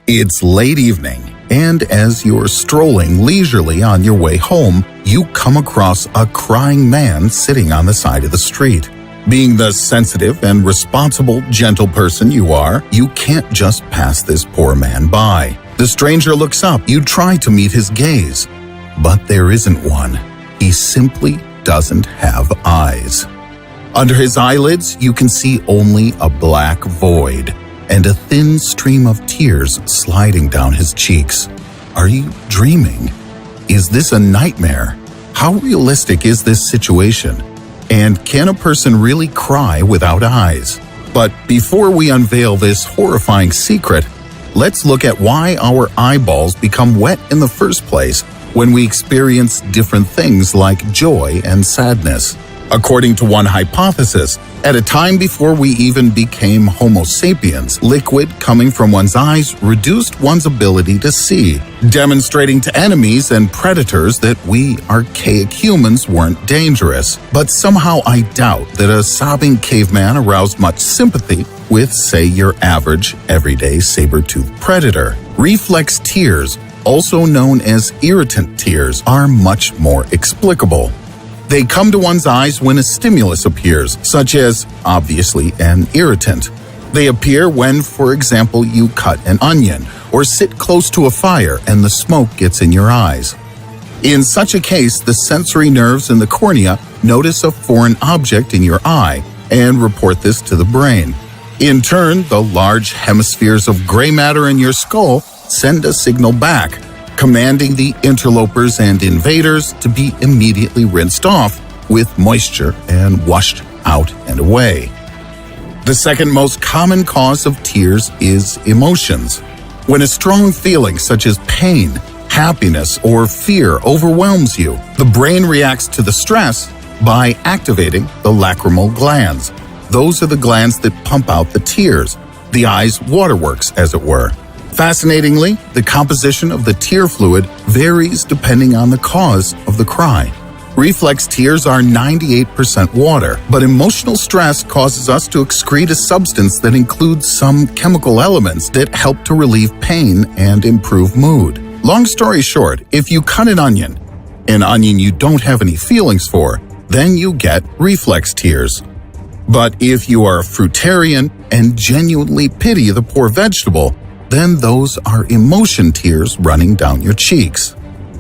It's late evening, and as you're strolling leisurely on your way home, you come across a crying man sitting on the side of the street. Being the sensitive and responsible, gentle person you are, you can't just pass this poor man by. The stranger looks up. You try to meet his gaze, but there isn't one. He simply doesn't have eyes. Under his eyelids, you can see only a black void and a thin stream of tears sliding down his cheeks. Are you dreaming? Is this a nightmare? How realistic is this situation? And can a person really cry without eyes? But before we unveil this horrifying secret, let's look at why our eyeballs become wet in the first place when we experience different things like joy and sadness. According to one hypothesis, at a time before we even became Homo sapiens, liquid coming from one's eyes reduced one's ability to see, demonstrating to enemies and predators that we archaic humans weren't dangerous. But somehow I doubt that a sobbing caveman aroused much sympathy with, say, your average, everyday saber-toothed predator. Reflex tears, also known as irritant tears, are much more explicable. They come to one's eyes when a stimulus appears, such as, obviously, an irritant. They appear when, for example, you cut an onion or sit close to a fire and the smoke gets in your eyes. In such a case, the sensory nerves in the cornea notice a foreign object in your eye and report this to the brain. In turn, the large hemispheres of gray matter in your skull send a signal back, commanding the interlopers and invaders to be immediately rinsed off with moisture and washed out and away. The second most common cause of tears is emotions. When a strong feeling such as pain, happiness, or fear overwhelms you, the brain reacts to the stress by activating the lacrimal glands. Those are the glands that pump out the tears, the eye's waterworks, as it were. Fascinatingly, the composition of the tear fluid varies depending on the cause of the cry. Reflex tears are 98% water, but emotional stress causes us to excrete a substance that includes some chemical elements that help to relieve pain and improve mood. Long story short, if you cut an onion you don't have any feelings for, then you get reflex tears. But if you are a fruitarian and genuinely pity the poor vegetable, then those are emotion tears running down your cheeks.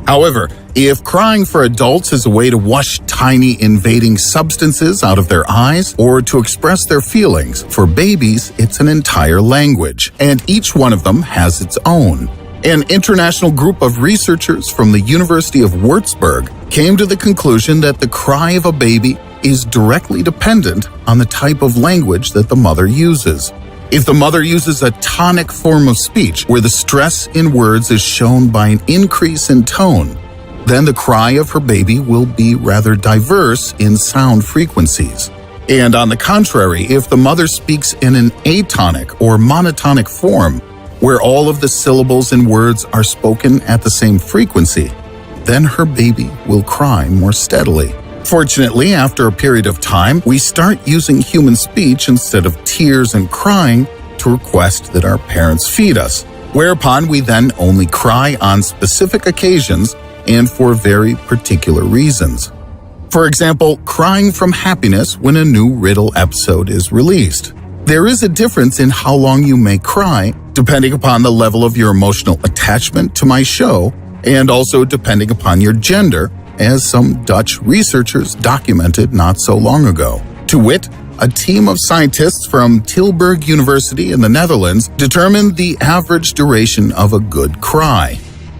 However, if crying for adults is a way to wash tiny invading substances out of their eyes or to express their feelings, for babies it's an entire language, and each one of them has its own. An international group of researchers from the University of Würzburg came to the conclusion that the cry of a baby is directly dependent on the type of language that the mother uses. If the mother uses a tonic form of speech where the stress in words is shown by an increase in tone, then the cry of her baby will be rather diverse in sound frequencies. And on the contrary, if the mother speaks in an atonic or monotonic form, where all of the syllables in words are spoken at the same frequency, then her baby will cry more steadily. Fortunately, after a period of time, we start using human speech instead of tears and crying to request that our parents feed us, whereupon we then only cry on specific occasions and for very particular reasons. For example, crying from happiness when a new riddle episode is released. There is a difference in how long you may cry, depending upon the level of your emotional attachment to my show, and also depending upon your gender, as some Dutch researchers documented not so long ago. To wit, a team of scientists from Tilburg University in the Netherlands determined the average duration of a good cry.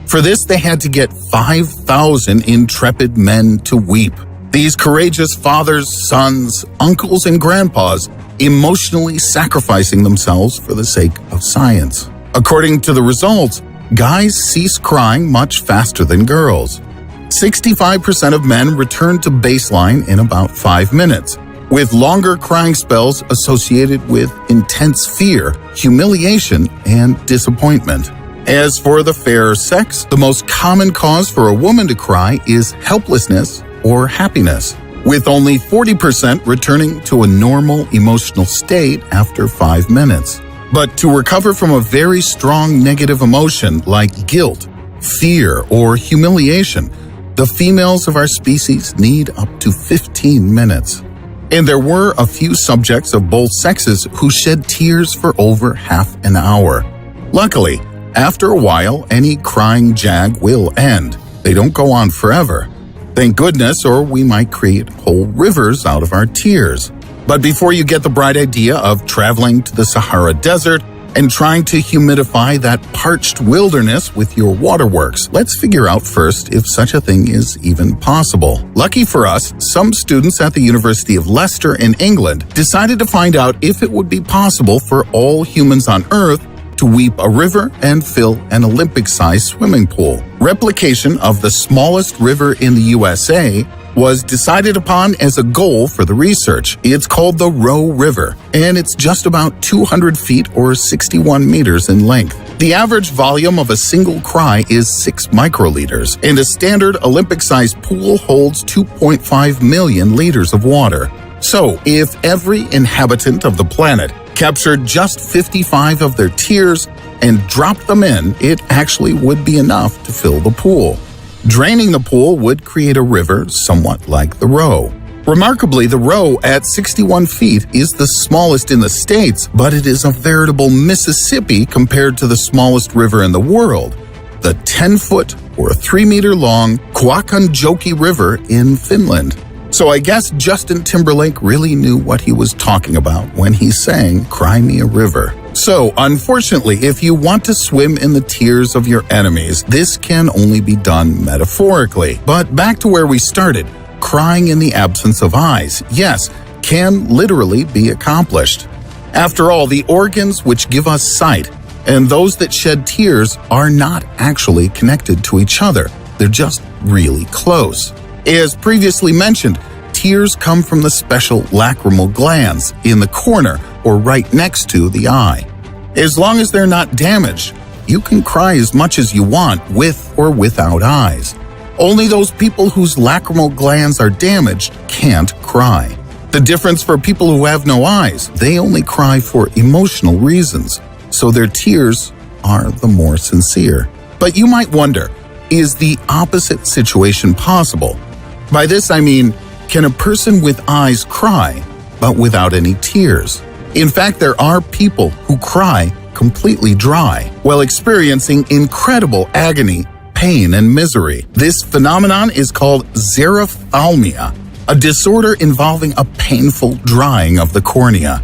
For this, they had to get 5,000 intrepid men to weep. These courageous fathers, sons, uncles, and grandpas emotionally sacrificing themselves for the sake of science. According to the results, guys cease crying much faster than girls. 65% of men return to baseline in about 5 minutes, with longer crying spells associated with intense fear, humiliation, and disappointment. As for the fairer sex, the most common cause for a woman to cry is helplessness or happiness, with only 40% returning to a normal emotional state after 5 minutes. But to recover from a very strong negative emotion like guilt, fear, or humiliation, the females of our species need up to 15 minutes. And there were a few subjects of both sexes who shed tears for over half an hour. Luckily, after a while, any crying jag will end. They don't go on forever. Thank goodness, or we might create whole rivers out of our tears. But before you get the bright idea of traveling to the Sahara Desert and trying to humidify that parched wilderness with your waterworks, let's figure out first if such a thing is even possible. Lucky for us, some students at the University of Leicester in England decided to find out if it would be possible for all humans on Earth to weep a river and fill an Olympic-sized swimming pool. Replication of the smallest river in the USA was decided upon as a goal for the research. It's called the Roe River, and it's just about 200 feet or 61 meters in length. The average volume of a single cry is 6 microliters, and a standard Olympic-sized pool holds 2.5 million liters of water. So, if every inhabitant of the planet captured just 55 of their tears and dropped them in, it actually would be enough to fill the pool. Draining the pool would create a river somewhat like the Roe. Remarkably, the Roe at 61 feet is the smallest in the States, but it is a veritable Mississippi compared to the smallest river in the world, the 10-foot or 3-meter-long Kaukonjoki River in Finland. So I guess Justin Timberlake really knew what he was talking about when he sang Cry Me a River. So, unfortunately, if you want to swim in the tears of your enemies, this can only be done metaphorically. But back to where we started, crying in the absence of eyes, yes, can literally be accomplished. After all, the organs which give us sight and those that shed tears are not actually connected to each other. They're just really close. As previously mentioned, tears come from the special lacrimal glands in the corner or right next to the eye. As long as they're not damaged, you can cry as much as you want with or without eyes. Only those people whose lacrimal glands are damaged can't cry. The difference for people who have no eyes, they only cry for emotional reasons, so their tears are the more sincere. But you might wonder, is the opposite situation possible? By this I mean, can a person with eyes cry, but without any tears? In fact, there are people who cry completely dry while experiencing incredible agony, pain, and misery. This phenomenon is called xerophthalmia, a disorder involving a painful drying of the cornea.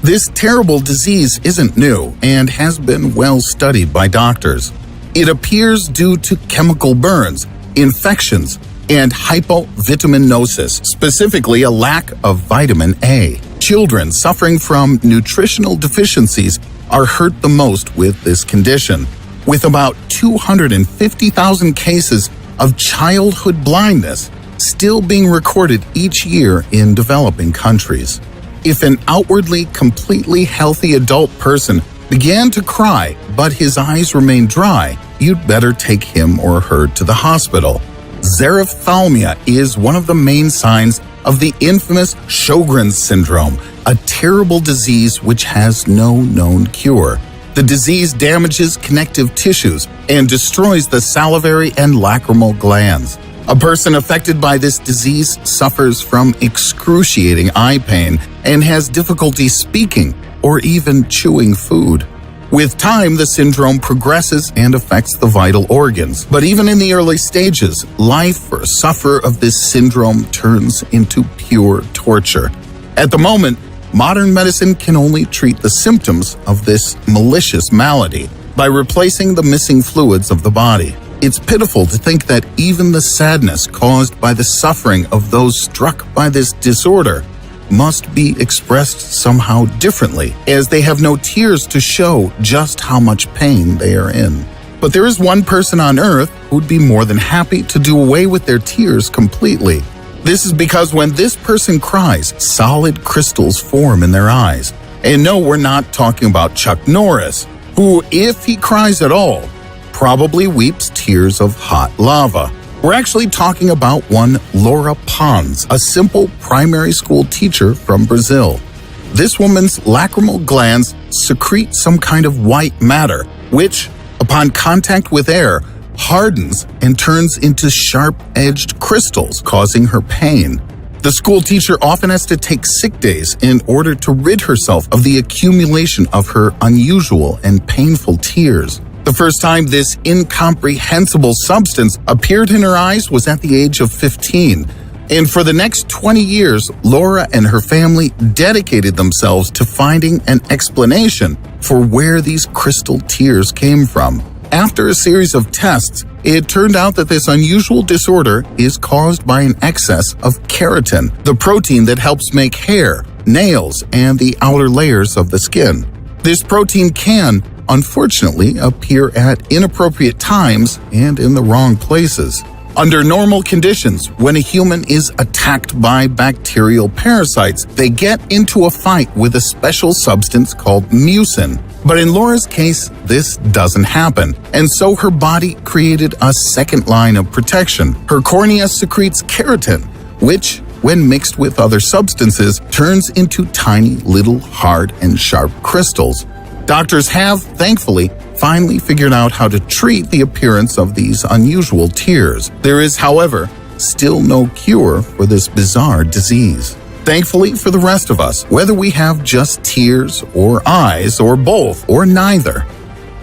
This terrible disease isn't new and has been well studied by doctors. It appears due to chemical burns, infections, and hypovitaminosis, specifically a lack of vitamin A. Children suffering from nutritional deficiencies are hurt the most with this condition, with about 250,000 cases of childhood blindness still being recorded each year in developing countries. If an outwardly completely healthy adult person began to cry but his eyes remained dry, you'd better take him or her to the hospital. Xerophthalmia is one of the main signs of the infamous Sjogren's syndrome, a terrible disease which has no known cure. The disease damages connective tissues and destroys the salivary and lacrimal glands. A person affected by this disease suffers from excruciating eye pain and has difficulty speaking or even chewing food. With time, the syndrome progresses and affects the vital organs. But even in the early stages, life for a sufferer of this syndrome turns into pure torture. At the moment, modern medicine can only treat the symptoms of this malicious malady by replacing the missing fluids of the body. It's pitiful to think that even the sadness caused by the suffering of those struck by this disorder must be expressed somehow differently, as they have no tears to show just how much pain they are in. But there is one person on earth who'd be more than happy to do away with their tears completely. This is because when this person cries, solid crystals form in their eyes. And no, we're not talking about Chuck Norris, who, if he cries at all, probably weeps tears of hot lava. We're actually talking about one Laura Pons, a simple primary school teacher from Brazil. This woman's lacrimal glands secrete some kind of white matter, which, upon contact with air, hardens and turns into sharp-edged crystals, causing her pain. The school teacher often has to take sick days in order to rid herself of the accumulation of her unusual and painful tears. The first time this incomprehensible substance appeared in her eyes was at the age of 15. And for the next 20 years, Laura and her family dedicated themselves to finding an explanation for where these crystal tears came from. After a series of tests, it turned out that this unusual disorder is caused by an excess of keratin, the protein that helps make hair, nails, and the outer layers of the skin. This protein can, unfortunately, appear at inappropriate times and in the wrong places. Under normal conditions, when a human is attacked by bacterial parasites, they get into a fight with a special substance called mucin. But in Laura's case, this doesn't happen, and so her body created a second line of protection. Her cornea secretes keratin, which, when mixed with other substances, turns into tiny little hard and sharp crystals. Doctors have, thankfully, finally figured out how to treat the appearance of these unusual tears. There is, however, still no cure for this bizarre disease. Thankfully for the rest of us, whether we have just tears or eyes or both or neither,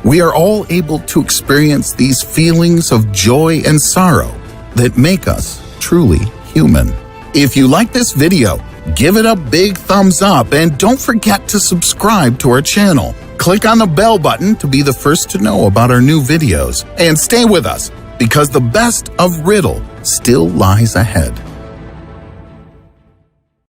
we are all able to experience these feelings of joy and sorrow that make us truly human. If you like this video, give it a big thumbs up and don't forget to subscribe to our channel. Click on the bell button to be the first to know about our new videos. And stay with us, because the best of Riddle still lies ahead.